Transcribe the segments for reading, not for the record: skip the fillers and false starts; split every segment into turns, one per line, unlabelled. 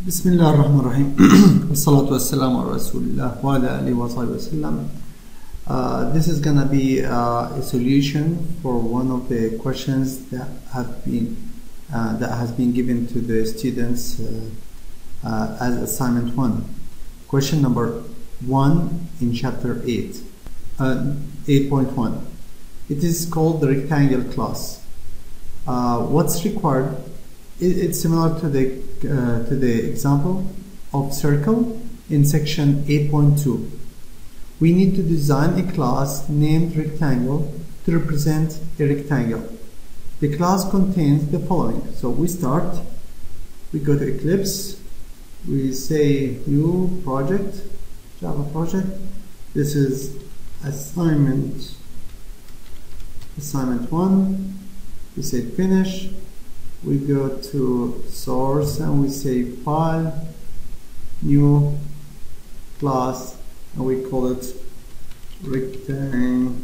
Bismillah ar-Rahman ar-Rahim. Wassalatu wassalamu ala Rasulillah wa ala alihi wa sahbihi wasallam. This is gonna be a solution for one of the questions that has been given to the students as assignment 1. Question number 1 in chapter 8, 8.1. It is called the rectangle class. What's required? It's similar to the example of circle in section 8.2. We need to design a class named rectangle to represent a rectangle. The class contains the following. So we go to Eclipse, we say new project, Java project. This is assignment 1. We say finish. We go to source and we say file, new class, and we call it rectangle.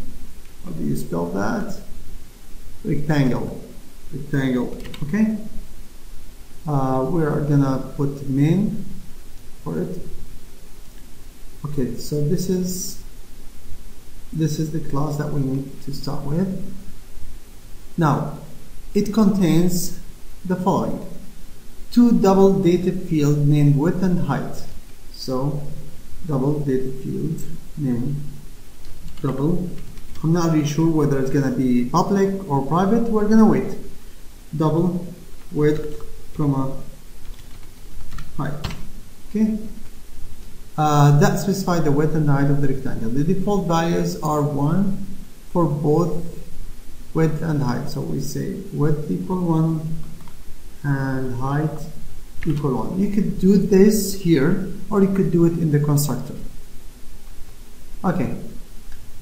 How do you spell that? Rectangle. Okay. We are gonna put main for it. Okay, so this is the class that we need to start with. Now, it contains the following: 2 double data fields named width and height. So double data field name double. I'm not really sure whether it's gonna be public or private. We're gonna wait. Double width comma height. Okay. That specifies the width and height of the rectangle. The default values are 1 for both width and height. So we say width equal 1 and height equal 1. You could do this here, or you could do it in the constructor. Okay.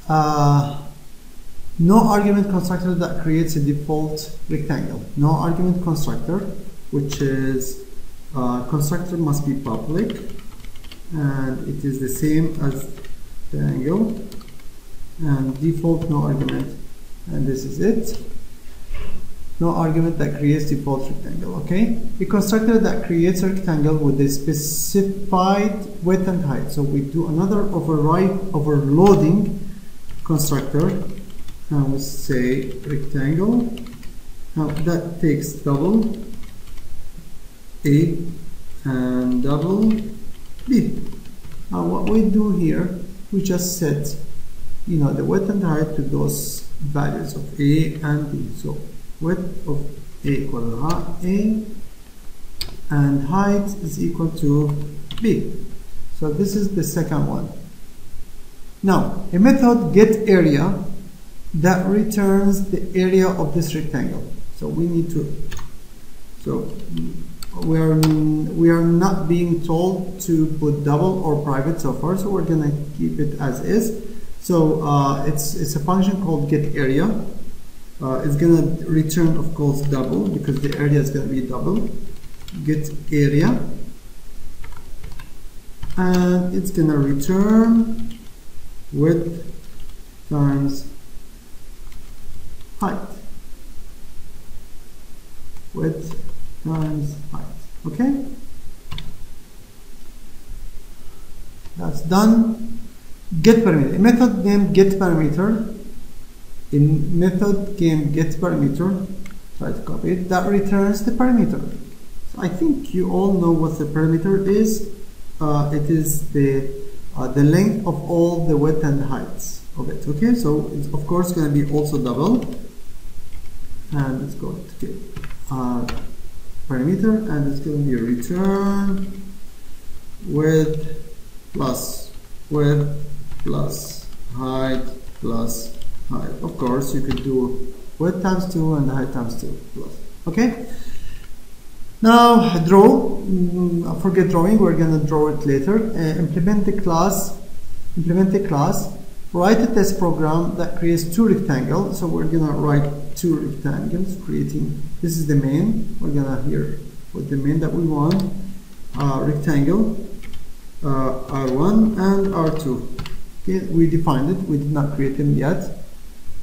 No argument constructor that creates a default rectangle. No argument constructor, which is constructor must be public, and it is the same as rectangle, and default no argument, and this is it. No argument that creates default rectangle. Okay, a constructor that creates a rectangle with a specified width and height. So we do another overloading constructor, and we say rectangle. Now that takes double A and double B. Now what we do here, we just set the width and height to those values of A and B. So width of A equal to A and height is equal to B. So this is the second one. Now a method getArea that returns the area of this rectangle. So we need to, we are not being told to put double or private so far, so we're gonna keep it as is. So it's a function called getArea. It's gonna return, of course, double because the area is gonna be double. GetArea, and it's gonna return width times height. Width times height. Okay, that's done. GetParameter. A method named getParameter. In method named getParameter, try to copy it, that returns the parameter. So I think you all know what the parameter is. It is the length of all the width and heights of it. Okay, so it's of course going to be also double, and it's going to get parameter, and it's going to be a return width plus height plus height. Of course, you could do width times 2 and height times 2 plus. Okay. Now draw. Forget drawing. We're gonna draw it later. Implement the class. Write a test program that creates 2 rectangles. So we're gonna write 2 rectangles. Creating. This is the main. We're gonna here put the main that we want. Rectangle. R1 and R2. Okay, we defined it. We did not create them yet.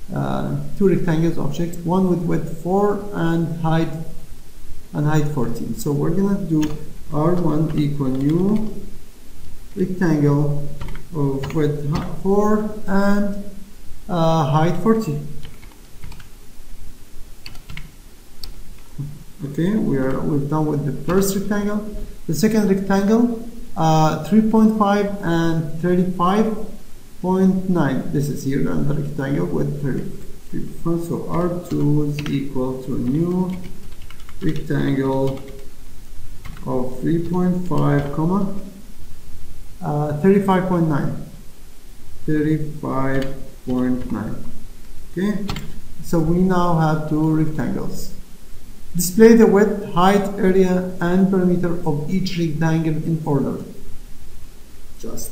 2 rectangles objects, one with width 4 and height 14. So we're gonna do R1 equal new rectangle of width 4 and height 40. Okay, we're done with the first rectangle. The second rectangle, 3.5 and 35.9. This is here, and the rectangle with 35. So R2 is equal to a new rectangle of 3.5, 35.9. 35.9. Okay, so we now have two rectangles. Display the width, height, area, and perimeter of each rectangle in order. Just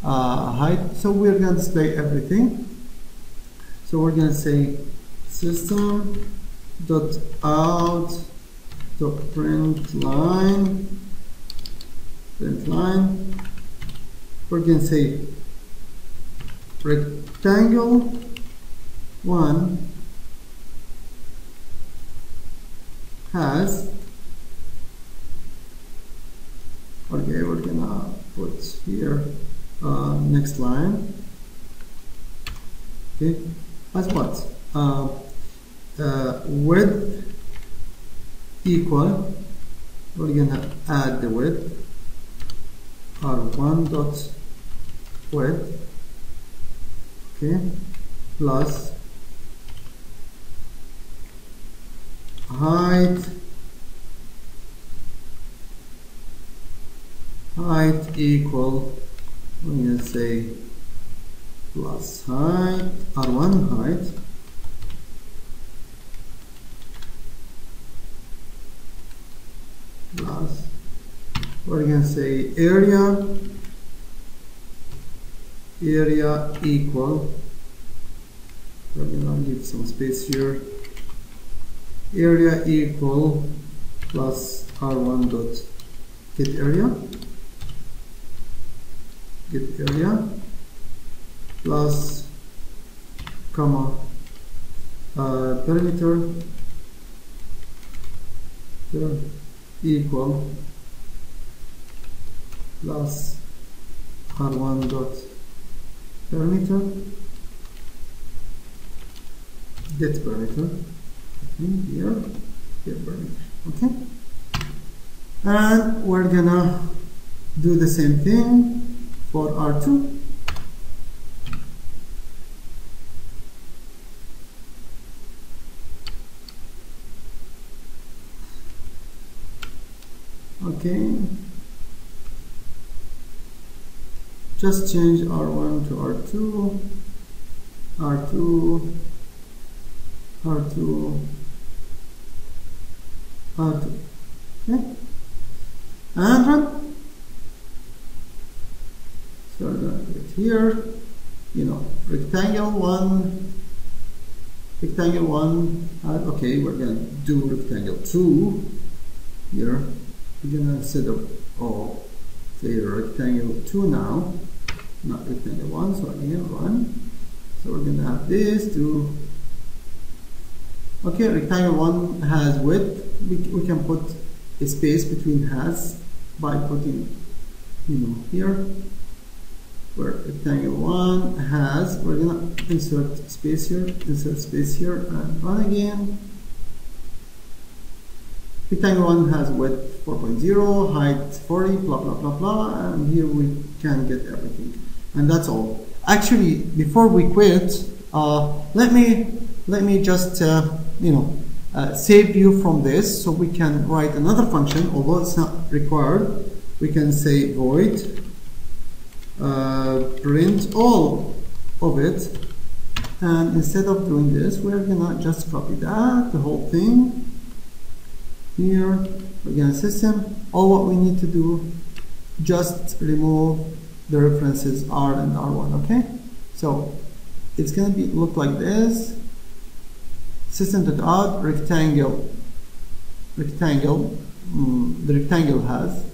height. So we're going to display everything. So we're going to say system.out.println. We're going to say rectangle 1 has, okay, we're gonna put here next line, okay, as what? Width equal, we're gonna add the width, R1 dot width, okay, plus height equal, I'm going to say plus height, R1 height plus, we're going to say area equal, we're going to leave some space here, area equal plus R1 dot get area plus comma perimeter equal plus R1 dot perimeter get perimeter here, okay, and we're gonna do the same thing for R2. Okay, just change R1 to R2, okay, and run. So we're going to put it here, you know, rectangle 1, okay, we're going to do rectangle 2 here. We're going to set up, say rectangle 2 now, not rectangle 1, so again run. So we're going to have this to, okay, rectangle 1 has width. We can put a space between has by putting, you know, here where rectangle 1 has, we're gonna insert space here, and run again. Rectangle 1 has width 4.0, height 40, blah blah blah blah, and here we can get everything, and that's all. Actually, before we quit, let me just save you from this, so we can write another function, although it's not required. We can say void print all of it, and instead of doing this, we're gonna just copy that, the whole thing here. We're gonna system, all what we need to do, just remove the references R and R1, okay? So it's gonna look like this. System.out rectangle, the rectangle has,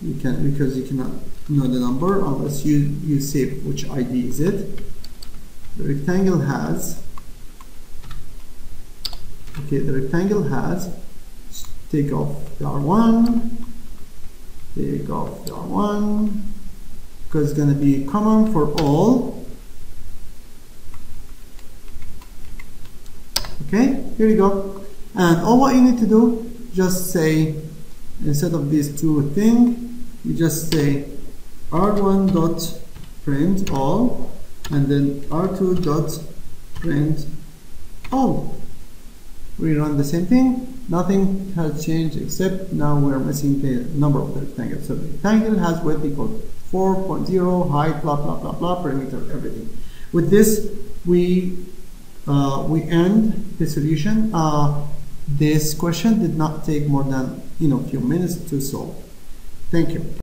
because you cannot know the number unless you save which ID is it. The rectangle has, okay, the rectangle has, take off the R1, take off that one because it's going to be common for all. Okay, here you go. And all what you need to do, just say, instead of these two things, you just say r1 dot print all, and then r2 dot print all. We run the same thing. Nothing has changed except now we're missing the number of the rectangle. So the rectangle has width equal 4.0, height, blah blah blah blah, perimeter, everything. With this, we end the solution. This question did not take more than a few minutes to solve. Thank you.